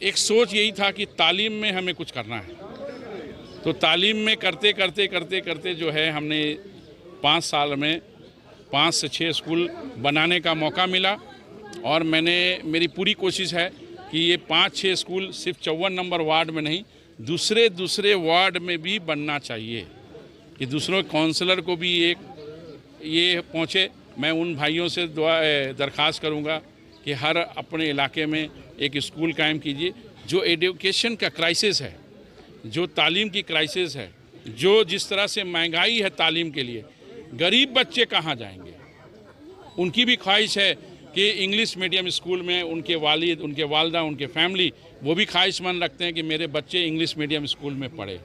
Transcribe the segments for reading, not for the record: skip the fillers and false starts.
एक सोच यही था कि तालीम में हमें कुछ करना है। तो तालीम में करते करते करते करते जो है हमने 5 साल में 5 से 6 स्कूल बनाने का मौका मिला और मेरी पूरी कोशिश है कि ये 5-6 स्कूल सिर्फ 54 नंबर वार्ड में नहीं, दूसरे वार्ड में भी बनना चाहिए कि दूसरों काउंसलर को भी ये पहुँचे। मैं उन भाइयों से दरख्वास्त करूँगा कि हर अपने इलाके में एक स्कूल कायम कीजिए। जो एजुकेशन का क्राइसिस है, जो तालीम की क्राइसिस है, जो जिस तरह से महंगाई है तालीम के लिए, गरीब बच्चे कहाँ जाएंगे? उनकी भी ख्वाहिश है कि इंग्लिश मीडियम स्कूल में उनके वालिद, उनके वालदा, उनके फैमिली वो भी ख्वाहिशमंद रखते हैं कि मेरे बच्चे इंग्लिश मीडियम स्कूल में पढ़े।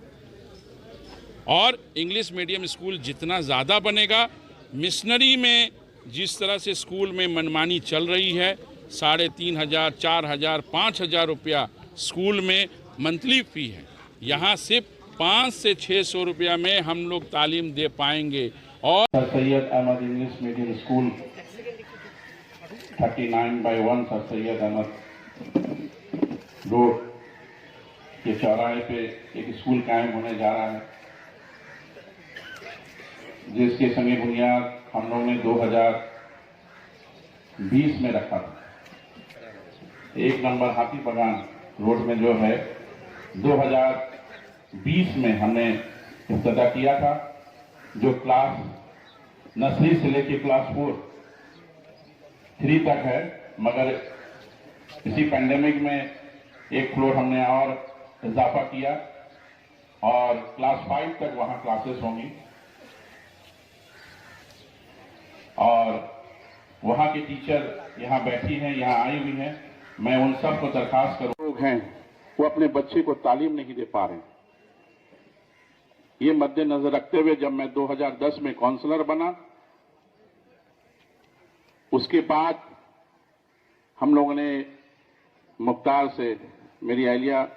और इंग्लिश मीडियम स्कूल जितना ज़्यादा बनेगा, मिशनरी में जिस तरह से स्कूल में मनमानी चल रही है, 3,500, 4,000, 5,000 रुपया स्कूल में मंथली फ़ी है, यहाँ सिर्फ 500 से 600 रुपया में हम लोग तालीम दे पाएंगे। और Sir Syed Ahmed English medium school 39/1 Sir Syed Ahmed road के चौराहे पे एक स्कूल कायम होने जा रहा है, जिसके संगे बुनियाद हम लोगों ने 2020 में रखा था। 1 नंबर हाथी बगान रोड में जो है 2020 में हमने इब्तिदा किया था, जो क्लास नर्सरी से लेकर क्लास 3 तक है। मगर इसी पैंडेमिक में एक फ्लोर हमने और इजाफा किया और क्लास 5 तक वहां क्लासेस होंगी और वहां के टीचर यहां बैठी हैं, यहां आई हुई हैं। मैं उन सब को दरखास्त करूं, लोग हैं वो अपने बच्चे को तालीम नहीं दे पा रहे। ये मद्देनजर रखते हुए जब मैं 2010 में काउंसलर बना, उसके बाद हम लोगों ने मुख्तार से, मेरी अहलिया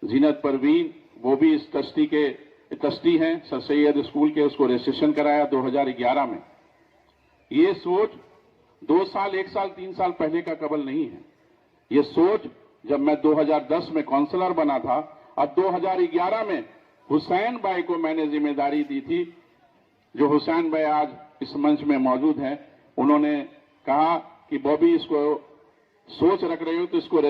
जीनत परवीन, वो भी इस ट्रस्टी हैं सर सैयद स्कूल के, उसको रजिस्ट्रेशन कराया 2011 में। ये सोच 2 साल, 1 साल, 3 साल पहले का कबल नहीं है। ये सोच जब मैं 2010 में काउंसलर बना था और 2011 में हुसैन भाई को मैंने जिम्मेदारी दी थी, जो हुसैन भाई आज इस मंच में मौजूद हैं। उन्होंने कहा कि बॉबी इसको सोच रख रहे हो तो इसको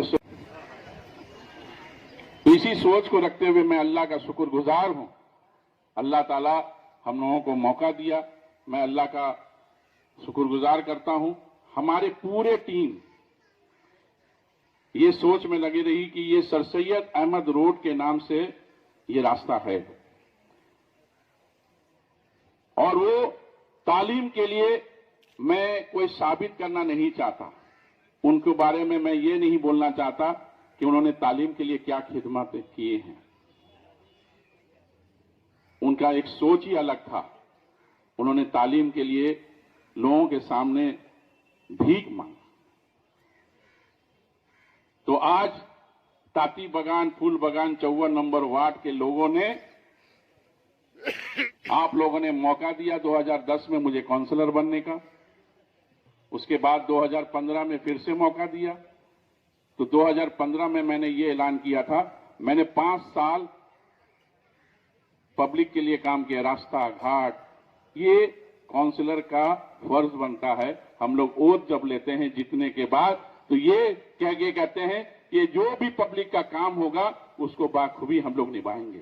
इसी सोच को रखते हुए मैं अल्लाह का शुक्रगुजार हूं। अल्लाह ताला हम लोगों को मौका दिया, मैं अल्लाह का शुक्रगुजार करता हूं। हमारे पूरे टीम ये सोच में लगी रही कि ये सर सैयद अहमद रोड के नाम से ये रास्ता है और वो तालीम के लिए मैं कोई साबित करना नहीं चाहता। उनके बारे में मैं ये नहीं बोलना चाहता कि उन्होंने तालीम के लिए क्या खिदमतें किए हैं। उनका एक सोच ही अलग था। उन्होंने तालीम के लिए लोगों के सामने भीख मांगी। तो आज ताती बगान, फूल बगान 54 नंबर वार्ड के लोगों ने, आप लोगों ने मौका दिया 2010 में मुझे काउंसलर बनने का। उसके बाद 2015 में फिर से मौका दिया। तो 2015 में मैंने ये ऐलान किया था, मैंने 5 साल पब्लिक के लिए काम किया, रास्ता घाट। ये काउंसलर का फर्ज बनता है। हम लोग ओथ जब लेते हैं जीतने के बाद, तो ये कहते हैं कि जो भी पब्लिक का काम होगा उसको बाखूबी हम लोग निभाएंगे।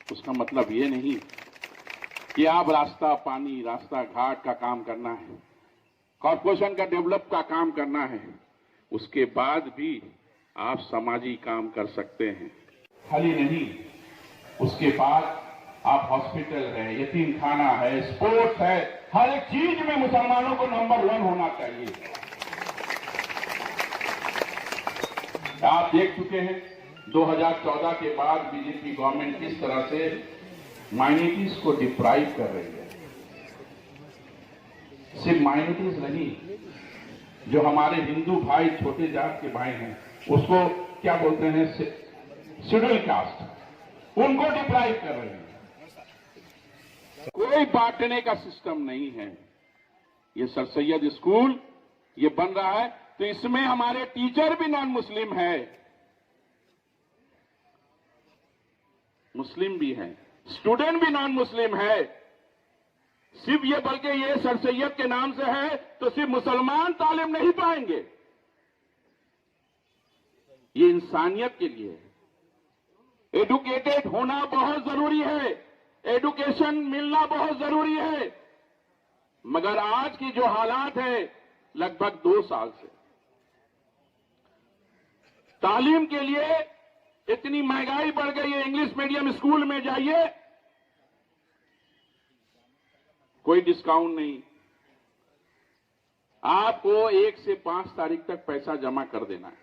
उसका मतलब ये नहीं कि आप रास्ता पानी, रास्ता घाट का काम करना है, कॉर्पोरेशन का डेवलप का काम करना है, उसके बाद भी आप समाजी काम कर सकते हैं। खाली नहीं, उसके बाद आप हॉस्पिटल है, यतीम खाना है, स्पोर्ट्स है, हर एक चीज में मुसलमानों को नंबर 1 होना चाहिए। आप देख चुके हैं 2014 के बाद बीजेपी गवर्नमेंट किस तरह से माइनॉरिटीज को डिप्राइव कर रही है। सिर्फ माइनॉरिटीज नहीं, जो हमारे हिंदू भाई, छोटे जात के भाई हैं, उसको क्या बोलते हैं, शेड्यूल कास्ट, उनको डिप्राइव कर रहे हैं। कोई बांटने का सिस्टम नहीं है। ये सर सैयद स्कूल ये बन रहा है तो इसमें हमारे टीचर भी नॉन मुस्लिम है, मुस्लिम भी हैं, स्टूडेंट भी नॉन मुस्लिम है। सिर्फ ये बल्कि ये सर सैयद के नाम से है तो सिर्फ मुसलमान तालीम नहीं पाएंगे, ये इंसानियत के लिए है। एडुकेटेड होना बहुत जरूरी है, एडुकेशन मिलना बहुत जरूरी है, मगर आज की जो हालात है लगभग 2 साल से तालीम के लिए इतनी महंगाई बढ़ गई है। इंग्लिश मीडियम स्कूल में जाइए, कोई डिस्काउंट नहीं, आपको 1 से 5 तारीख तक पैसा जमा कर देना है।